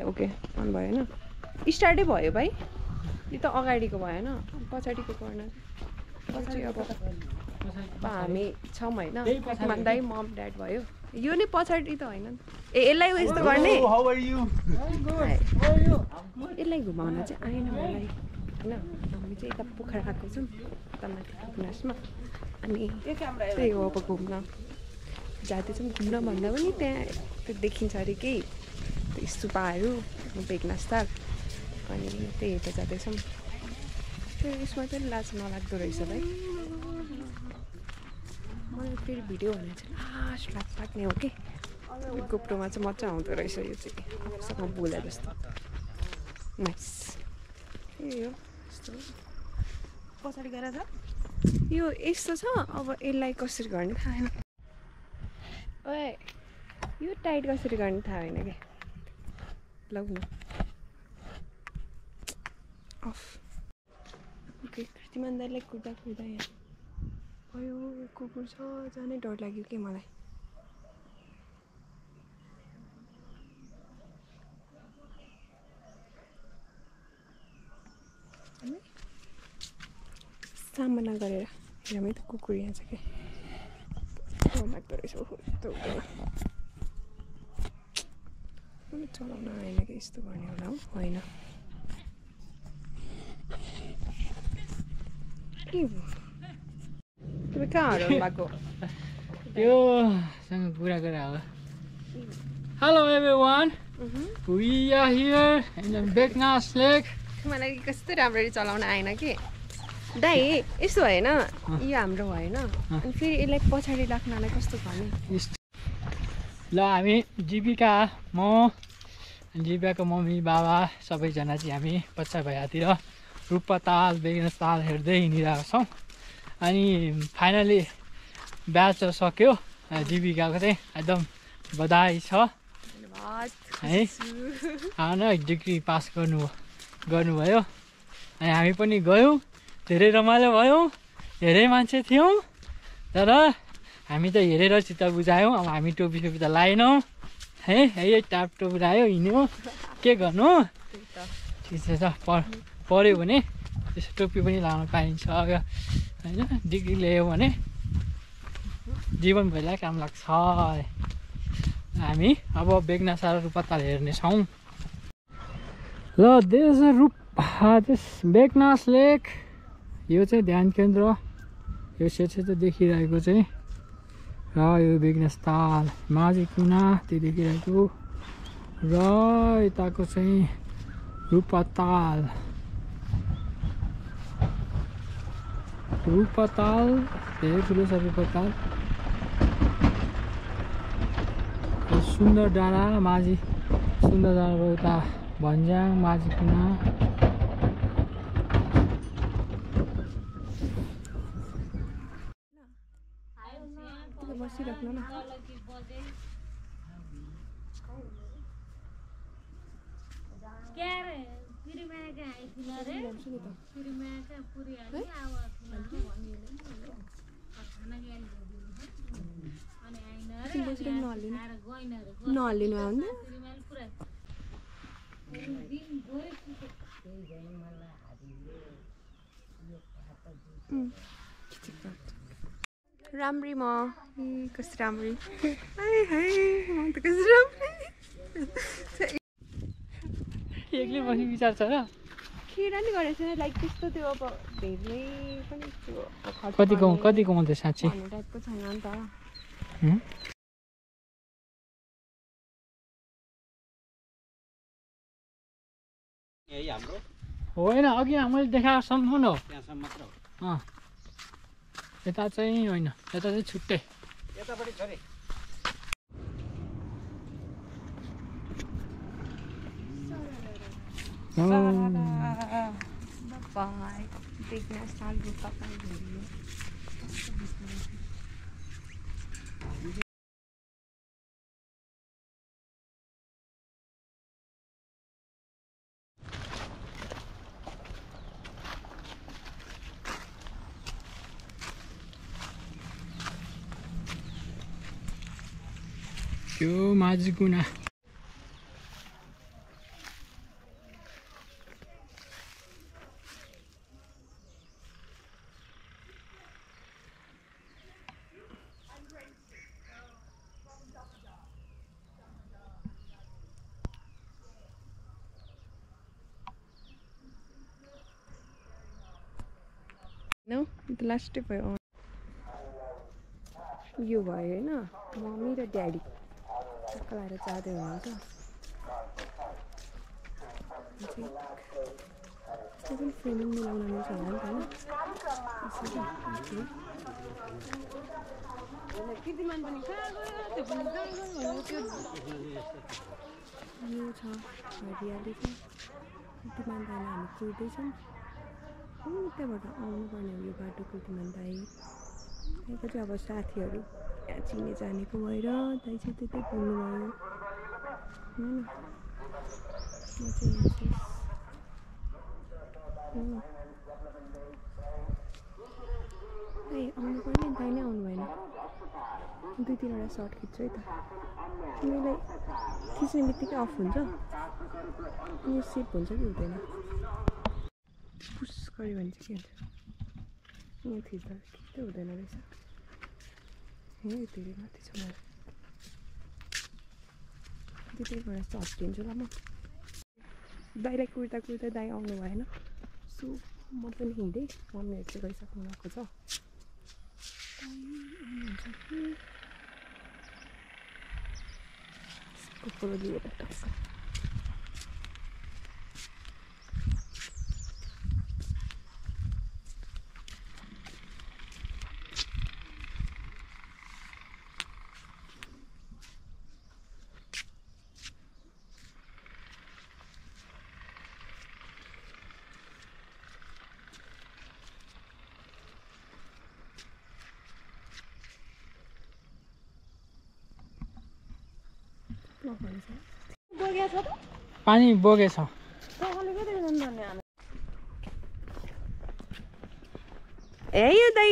okay on भएन स्टार्टै भयो भाइ यो त अगाडिको भएन पछाडिको कर्नर पछि अब हामी छौँ होइन दाइ मम ड्याड भयो यो नै पछाडि त होइन ए यसलाई यस्तो गर्ने यसलाई घुमाउन चाहिँ आएन मलाई होइन हामी चाहिँ यता पोखरा आएको छौँ यता माथि उपन्यासमा अनि त्यही हो अब घुम्न जाँदैछौँ घुम्न भन्दा पनि त्यहाँ त्यो देखिन्छ अरे केही त्यो स्तुपाहरू बेगनास्ताल अनि त्यही हेर्दा जाँदैछौँ त्यो यसमा चाहिँ लाज नलाग्दो रहेछ भाइ मलाई फेरि भिडियो भनेर चाहिँ लास्ट लाग्ने हो कि गोप्रोमा चाहिँ मजा आउँदो रहेछ यो चाहिँ आफूसँग बोले जस्तो नाइस यही हो यस्तो पछाडि गएर छ यो यस्तो छ अब यसलाई कसरी गर्ने थाहा छैन ओए यो टाइट कसरी गर्ने थाहा होइन क्या लौ न अफ ओके कृतिमान दाइलाई कुद्दा यहाँ भयो कुकुर छ जानै डर लाग्यो कि मलाई सामना गरेर हेरौँ त कुकुर यहाँ छ क्या लाग्दो रहेछ यस्तो चलाउन आएन कि यस्तो गर्ने होला हो होइन के तपाईँ कहाँ हराउनु भएको योसँग कुरा गरेर हो hello everyone we are here in the Begnas lake मलाई कस्तो राम्ररी चलाउन आएन कि दाइ यस्तो भएन यो हाम्रो भएन अनि फेरि यसलाई पछाडि राख्नलाई कस्तो गर्ने ल हामी जीविका म जीविकाको मम्मी बाबा सबैजना चाहिँ हामी बच्चा भैयातिर रूपताल बेगनासताल हेर्दै हिँडिरहेको छौँ अनि फाइनली ब्याच सक्यो जीविकाको चाहिँ एकदम बधाई छ है होइन डिग्री पास गर्नुभयो अनि हामी पनि गयौँ धेरै रमाइलो भयो धेरै मान्छे थियौँ तर हामी त हेरेर चित्त बुझायौँ अब हामी टोपी सोपी त लाएनौँ है यही टाप टोपी लगायो हिँड्यो के गर्नु ठिक छ पऱ्यो भने त्यसो टोपी पनि लाउन पाइन्छ होइन डिग्री ल्यायो भने जीवनभरिलाई काम लाग्छ हामी अब बेगनास र रूपताल हेर्नेछौँ ल देश बेगनास लेक यो चाहिँ ध्यान केन्द्र यो सेतो देखिरहेको चाहिँ र यो बेगनासताल माझी कुना त्यो देखिरहेको र यताको चाहिँ रूपताल धेरै ठुलो छ रूपताल सुन्दर डाँडा माझी सुन्दर डाँडा उता भन्ज्याङ माझी कुना बसिराख्नु न नहल्लिनु आउँदा राम्री म कस्तो राम्री त कस्तो राम्री एक्लै बस्ने विचार छ र खेर नि गरेको छैन लाइक त्यस्तो त्यो अब धेरै पनि त्यो कति कमाउँदै साँच्ची टाइपको छैन नि त होइन अघि मैले देखाएको सम्म हो यता चाहिँ होइन यता चाहिँ छुट्टै यतापट्टि छ रे बाई बेगनासताल रूपताल हेरियो यो माझी कुना त लास्टै भयो यो भयो होइन मम्मी र ड्याडी टक्क लाएर जाँदै हुनुहुन्छ त्यो पनि फ्रेमिङ मिलाउन मिल्छ होला नि त होइन कीर्तिमान पनि कहाँ गयो त्यो पनि कहाँ गयो त्यो यो छ हरियाली छ कीर्तिमान दाइलाई हामी कुर्दैछौँ त्यहाँबाट आउनुपर्ने हो यो बाटो कीर्तिमान दाइ त्यहाँको चाहिँ अब साथीहरू यहाँ चिने जानेको भएर दाइ चाहिँ त्यतै बोल्नुभयो होइन म चाहिँ दाइ आउनु पर्ने दाइ नै आउनु भएन 2-3वटा सर्ट खिच्छु है त तिमीलाई खिच्ने बित्तिकै अफ हुन्छ अनि सेप हुन्छ कि हुँदैन पुस गऱ्यो भने चाहिँ के हुन्छ यहाँ खिच्दा खिच्दै हुँदैन रहेछ यहीँ धेरै माथि छ मलाई 2-3वटा सर्ट किन्छु ल म दाइलाई कुर्दा कुर्दा दाइ आउनु भएन सो म पनि हिँडेँ मम्मीहरू चाहिँ गइसक्नु भएको छ कुकुर लिएर टक्क बोगेछ त पानी बोकेछ कहाँले के देख्दैन नि हामी ए यो दाइ